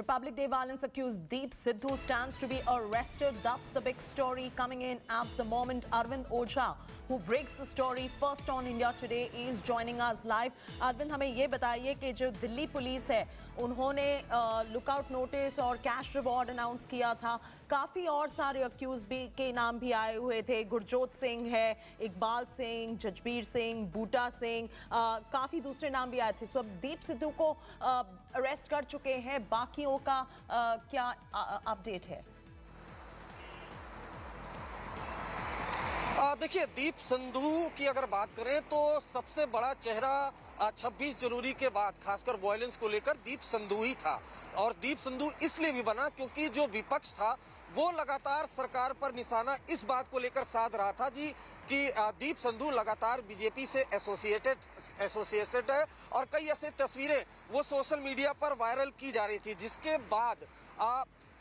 Republic Day violence accused Deep Sidhu stands to be arrested. That's the big story coming in at the moment. Arvind Ojha, who breaks the story first on India Today, is joining us live. Arvind, हमें ये बताइए कि जो Delhi police है, उन्होंने lookout notice और cash reward announce किया था. काफ़ी और सारे अक्यूज भी के नाम भी आए हुए थे. गुरजोत सिंह है, इकबाल सिंह, जजबीर सिंह, बूटा सिंह, काफ़ी दूसरे नाम भी आए थे. सो अब दीप सिद्धू को अरेस्ट कर चुके हैं. बाकियों का क्या अपडेट है? देखिए, दीप सिद्धू की अगर बात करें तो सबसे बड़ा चेहरा 26 जनवरी के बाद खासकर वायलेंस को लेकर दीप सिद्धू ही था. और दीप सिद्धू इसलिए भी बना क्योंकि जो विपक्ष था वो लगातार सरकार पर निशाना इस बात को लेकर साध रहा था जी कि दीप सिद्धू लगातार बीजेपी से एसोसिएटेड है और कई ऐसे तस्वीरें वो सोशल मीडिया पर वायरल की जा रही थी, जिसके बाद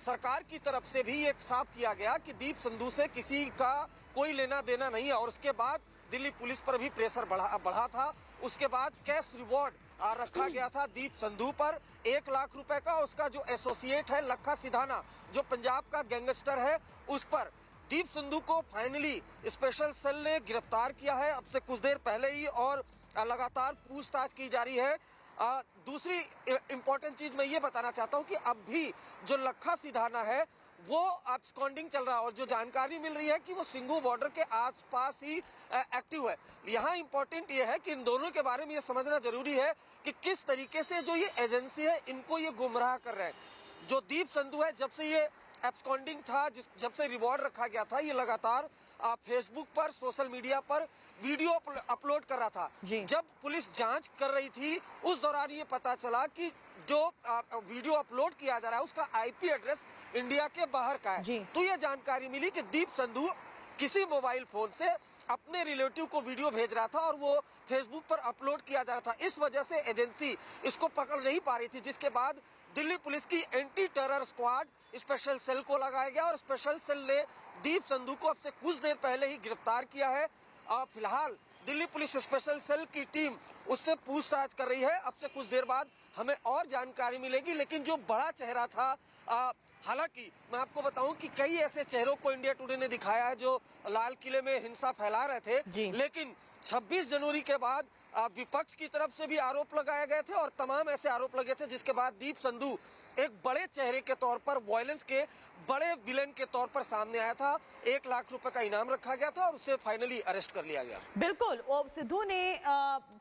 सरकार की तरफ से भी एक साफ किया गया कि दीप सिद्धू से किसी का कोई लेना देना नहीं है. और उसके बाद दिल्ली पुलिस पर भी प्रेशर बढ़ा था. उसके बाद कैश रिवॉर्ड रखा गया था दीप सिद्धू पर 1 लाख रुपए का. उसका जो एसोसिएट है लखा सिधाना, जो पंजाब का गैंगस्टर है, उस पर दीप सिद्धू को फाइनली स्पेशल सेल ने गिरफ्तार किया है अब से कुछ देर पहले ही, और लगातार पूछताछ की जा रही है. दूसरी इंपॉर्टेंट चीज मैं ये बताना चाहता हूँ कि अब भी जो लखा सिधाना है वो एब्सकॉन्डिंग चल रहा है और जो जानकारी मिल रही है कि वो सिंघू बॉर्डर के आसपास ही एक्टिव है. यहाँ इंपॉर्टेंट ये है कि इन दोनों के बारे में ये समझना जरूरी है कि किस तरीके से जो ये एजेंसी है इनको ये गुमराह कर रहे हैं. जो दीप सिद्धू है, जब से ये एब्सकॉन्डिंग था, जब से रिवॉर्ड रखा गया था, ये लगातार फेसबुक पर, सोशल मीडिया पर वीडियो अपलोड कर रहा था. जब पुलिस जांच कर रही थी उस दौरान ये पता चला कि जो वीडियो अपलोड किया जा रहा है उसका आईपी एड्रेस इंडिया के बाहर का है. तो ये जानकारी मिली कि दीप सिद्धू किसी मोबाइल फोन से अपने रिलेटिव को वीडियो भेज रहा था और वो फेसबुक पर अपलोड किया जा रहा था. इस वजह से एजेंसी इसको पकड़ नहीं पा रही थी, जिसके बाद दिल्ली पुलिस की anti terror squad special cell को लगाया गया और स्पेशल सेल ने दीप सिद्धू को अब से कुछ देर पहले ही गिरफ्तार किया है. फिलहाल दिल्ली पुलिस स्पेशल सेल की टीम उससे पूछताछ कर रही है. अब से कुछ देर बाद हमें और जानकारी मिलेगी. लेकिन जो बड़ा चेहरा था, हालांकि मैं आपको बताऊं कि कई ऐसे चेहरों को इंडिया टुडे ने दिखाया है जो लाल किले में हिंसा फैला रहे थे, लेकिन 26 जनवरी के बाद विपक्ष की तरफ से भी आरोप लगाए गए थे और तमाम ऐसे आरोप लगे थे, जिसके बाद दीप सिद्धू एक बड़े चेहरे के तौर पर, वायलेंस के बड़े विलेन के तौर पर सामने आया था. 1 लाख रुपए का इनाम रखा गया था और उसे फाइनली अरेस्ट कर लिया गया. बिल्कुल. और सिद्धू ने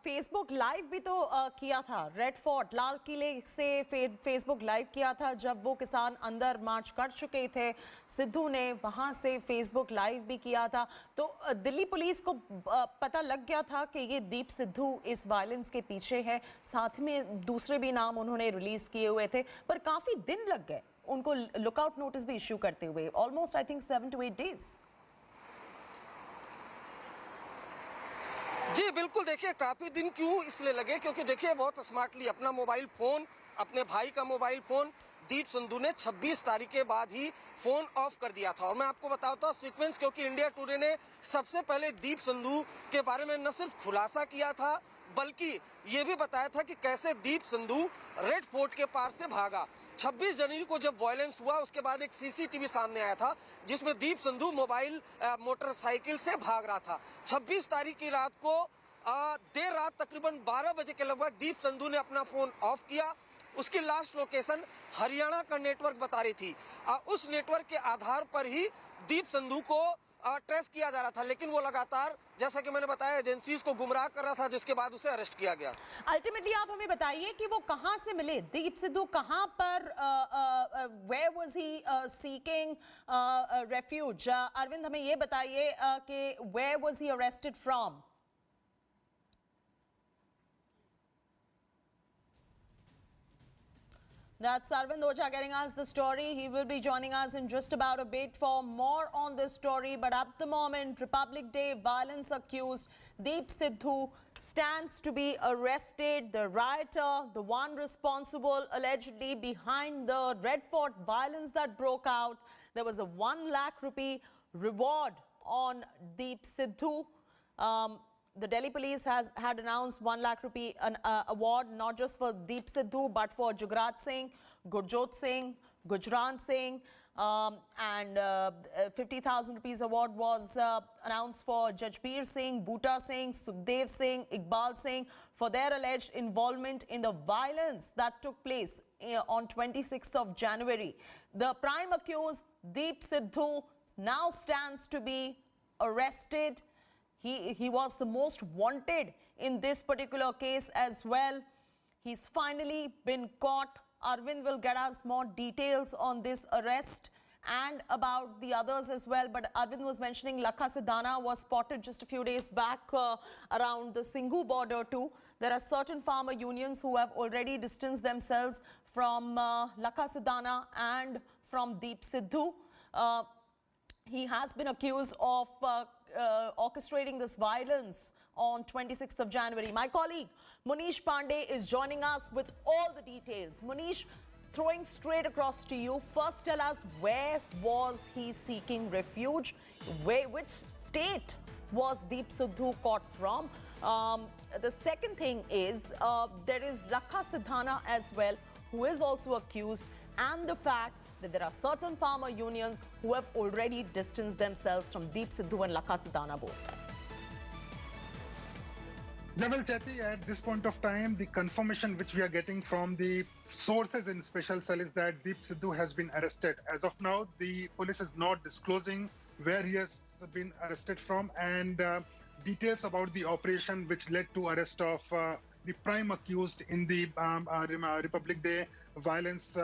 फेसबुक लाइव भी तो किया था. रेड फोर्ट, लाल किले से फेसबुक लाइव किया था जब वो किसान अंदर मार्च कर चुके थे. सिद्धू ने वहां से फेसबुक लाइव भी किया था. तो दिल्ली पुलिस को पता लग गया था कि ये दीप सिद्धू इस वायलेंस के पीछे है. साथ में दूसरे भी नाम उन्होंने रिलीज किए हुए थे, पर काफी दिन लग गए उनको लुकआउट नोटिस भी इश्यू करते हुए. Almost I think 7 to 8 days. जी बिल्कुल. देखिए, काफी दिन क्यों इसलिए लगे क्योंकि देखिए बहुत स्मार्टली अपना मोबाइल फोन, अपने भाई का मोबाइल फोन दीप सिद्धू ने 26 तारीख के बाद ही फोन ऑफ कर दिया था. और मैं आपको बताता हूँ सीक्वेंस, क्योंकि इंडिया टुडे ने सबसे पहले दीप सिद्धू के बारे में न सिर्फ खुलासा किया था बल्कि ये भी बताया था कि कैसे दीप सिद्धू रेड फोर्ट के पार से भागा. 26 जनवरी को जब वायलेंस हुआ उसके बाद एक सीसीटीवी सामने आया था जिसमें दीप सिद्धू मोटरसाइकिल से भाग रहा था. 26 तारीख की रात को देर रात तकरीबन 12 बजे के लगभग दीप सिद्धू ने अपना फोन ऑफ किया. उसकी लास्ट लोकेशन हरियाणा का नेटवर्क बता रही थी. उस नेटवर्क के आधार पर ही दीप सिद्धू को ट्रेस किया जा रहा था, लेकिन वो लगातार, जैसा कि मैंने बताया, एजेंसीज को गुमराह कर रहा था, जिसके बाद उसे अरेस्ट किया गया. अल्टीमेटली आप हमें बताइए कि वो कहां से मिले, दीप सिद्धू कहां पर, where was he seeking refuge? Arvind, हमें ये बताइए कि where was he arrested from? That's Arvind Ojha getting us the story. He will be joining us in just about a bit for more on this story. But at the moment, Republic Day violence accused Deep Sidhu stands to be arrested. The rioter, the one responsible allegedly behind the Red Fort violence that broke out. There was a 1 lakh rupee reward on Deep Sidhu. the Delhi police had announced 1 lakh rupee award not just for Deep Sidhu but for Jugrat Singh, Gurjot Singh, Gujran Singh, and 50,000 rupees award was announced for Jajbir Singh, Boota Singh, Sukhdev Singh, Iqbal Singh for their alleged involvement in the violence that took place on 26th of January. The prime accused, Deep Sidhu, now stands to be arrested. He was the most wanted in this particular case as well. He's finally been caught. Arvind will get us more details on this arrest and about the others as well. But Arvind was mentioning Lakha Sidhana was spotted just a few days back around the Singhu border too. There are certain farmer unions who have already distanced themselves from Lakha Sidhana and from Deep Sidhu. He has been accused of orchestrating this violence on 26th of January. My colleague Munish Pandey is joining us with all the details. Munish, throwing straight across to you. First, tell us, where was he seeking refuge? Which state was Deep Sidhu caught from? The second thing is there is Lakha Sidhana as well, who is also accused, and the fact that there are certain farmer unions who have already distanced themselves from Deep Sidhu and Lakha Sidhana both. Yeah, well, Chaiti, at this point of time, the confirmation which we are getting from the sources in Special Cell is that Deep Sidhu has been arrested. As of now, the police is not disclosing where he has been arrested from and details about the operation which led to arrest of the prime accused in the Republic Day violence.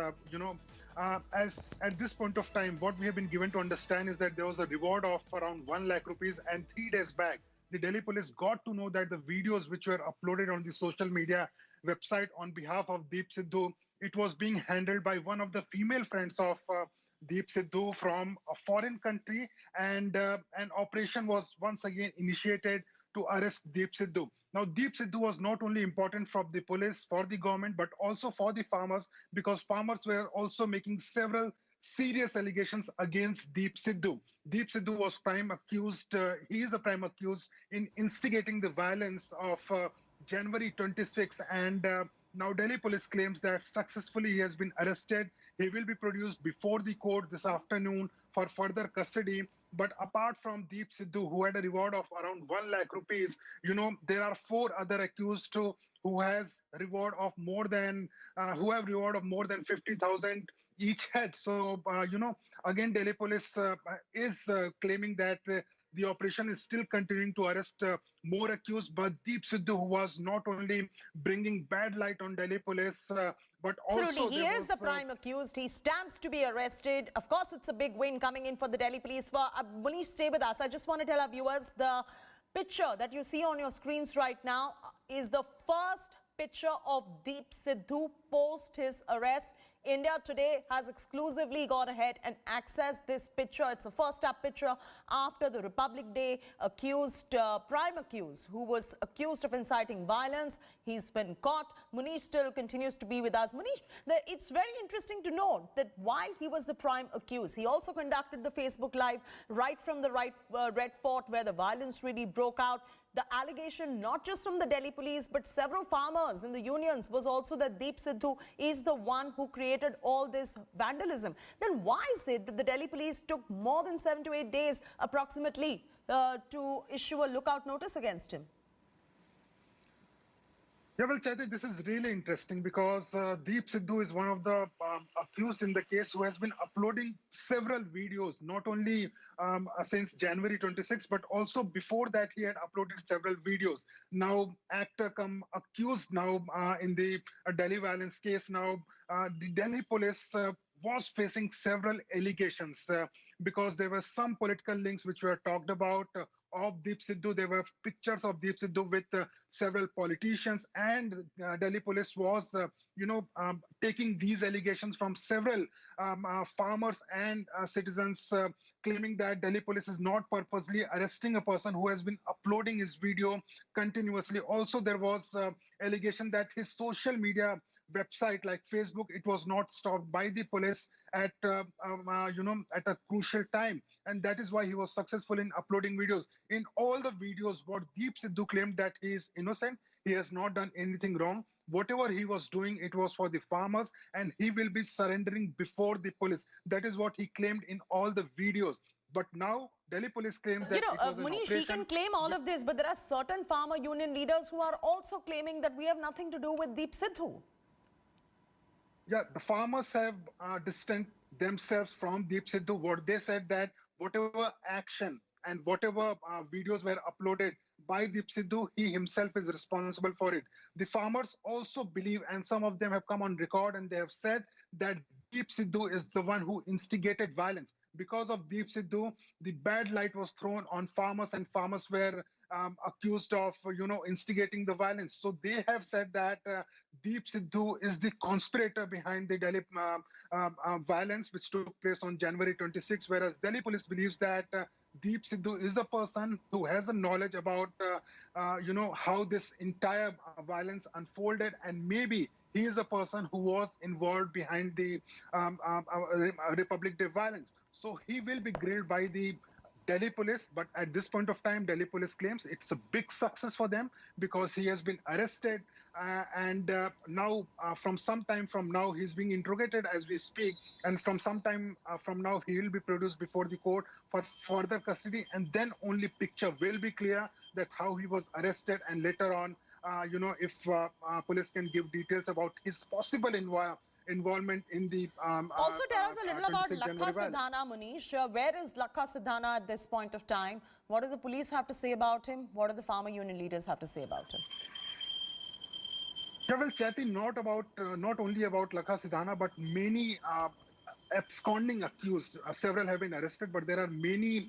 As at this point of time, what we have been given to understand is that there was a reward of around 1 lakh rupees, and 3 days back, the Delhi police got to know that the videos which were uploaded on the social media website on behalf of Deep Sidhu, it was being handled by one of the female friends of Deep Sidhu from a foreign country, and an operation was once again initiated to arrest Deep Sidhu. Now, Deep Sidhu was not only important for the police, for the government, but also for the farmers, because farmers were also making several serious allegations against Deep Sidhu. Deep Sidhu was prime accused. He is a prime accused in instigating the violence of January 26, and now Delhi police claims that successfully he has been arrested. He will be produced before the court this afternoon for further custody. But apart from Deep Sidhu, who had a reward of around 1 lakh rupees, there are 4 other accused who has reward of more than who have reward of more than 50,000 each head. So again, Delhi police is claiming that the operation is still continuing to arrest more accused. But Deep Sidhu, who was not only bringing bad light on Delhi police, but also absolutely, he is the prime accused. He stands to be arrested. Of course, it's a big win coming in for the Delhi police. For Munish, stay with us. I just want to tell our viewers, the picture that you see on your screens right now is the first picture of Deep Sidhu post his arrest. India Today has exclusively gone ahead and accessed this picture. It's a first up picture after the Republic Day accused, prime accused, who was accused of inciting violence. He's been caught. Munish still continues to be with us. Munish, it's very interesting to note that while he was the prime accused, he also conducted the Facebook Live right from the Red Fort, where the violence really broke out. The allegation, not just from the Delhi police, but several farmers in the unions, was also that Deep Sidhu is the one who created all this vandalism. Then why is it that the Delhi police took more than 7 to 8 days approximately to issue a lookout notice against him? Yeah, well, Chaiti, this is really interesting because Deep Sidhu is one of the accused in the case who has been uploading several videos, not only since January 26, but also before that he had uploaded several videos. Now, actor come accused now in the Delhi violence case. Now, the Delhi police was facing several allegations because there were some political links which were talked about of Deep Sidhu. There were pictures of Deep Sidhu with several politicians, and Delhi police was, taking these allegations from several farmers and citizens, claiming that Delhi police is not purposely arresting a person who has been uploading his video continuously. Also, there was allegation that his social media website like Facebook, it was not stopped by the police at at a crucial time, and that is why he was successful in uploading videos. In all the videos, what Deep Sidhu claimed that he is innocent, he has not done anything wrong. Whatever he was doing, it was for the farmers, and he will be surrendering before the police. That is what he claimed in all the videos. But now Delhi police claims that it was an Munish, operation. he can claim all of this, but there are certain farmer union leaders who are also claiming that we have nothing to do with Deep Sidhu. Yeah, the farmers have distanced themselves from Deep Sidhu. What they said that whatever action and whatever videos were uploaded by Deep Sidhu, he himself is responsible for it. The farmers also believe, and some of them have come on record and they have said that Deep Sidhu is the one who instigated violence. Because of Deep Sidhu, the bad light was thrown on farmers, and farmers were accused of, instigating the violence. So they have said that Deep Sidhu is the conspirator behind the Delhi violence, which took place on January 26, whereas Delhi police believes that Deep Sidhu is a person who has a knowledge about, how this entire violence unfolded, and maybe he is a person who was involved behind the Republic Day violence. So he will be grilled by the Delhi police, but at this point of time, Delhi police claims it's a big success for them because he has been arrested, and now from some time from now he's being interrogated as we speak, and from some time from now he will be produced before the court for further custody, and then only picture will be clear that how he was arrested, and later on, if police can give details about his possible involvement in the also tell us a little about 26 Lakha January violence. Sidhana, Munish. Where is Lakha Sidhana at this point of time? What do the police have to say about him? What do the farmer union leaders have to say about him? Yeah, well, Chaiti, not only about Lakha Sidhana, but many absconding accused. Several have been arrested, but there are many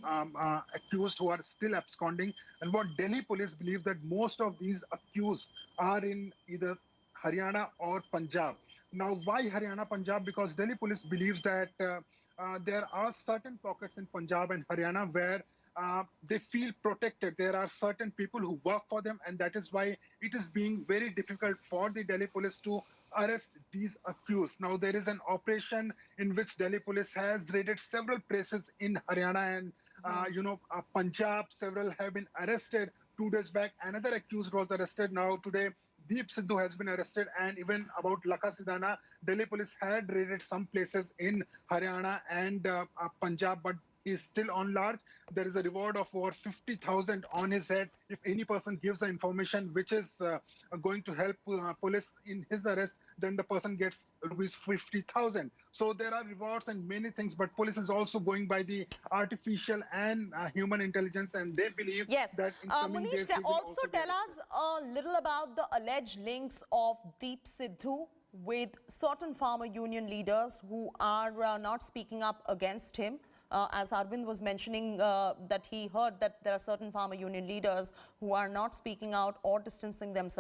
accused who are still absconding. And what Delhi police believe that most of these accused are in either Haryana or Punjab. Now, why Haryana, Punjab? Because Delhi police believes that there are certain pockets in Punjab and Haryana where they feel protected. There are certain people who work for them, and that is why it is being very difficult for the Delhi police to arrest these accused. Now, there is an operation in which Delhi police has raided several places in Haryana and Punjab. Several have been arrested. 2 days back, another accused was arrested. Now, today, Deep Sidhu has been arrested, and even about Lakha Sidhana, Delhi police had raided some places in Haryana and Punjab, but he is still on large. There is a reward of over 50,000 on his head if any person gives the information which is going to help police in his arrest. Then the person gets rupees 50,000. So there are rewards and many things, but police is also going by the artificial and human intelligence, and they believe Yes. that in coming Munish, days he will also be tell us a little about the alleged links of Deep Sidhu with certain farmer union leaders who are not speaking up against him. As Arvind was mentioning, that he heard that there are certain farmer union leaders who are not speaking out or distancing themselves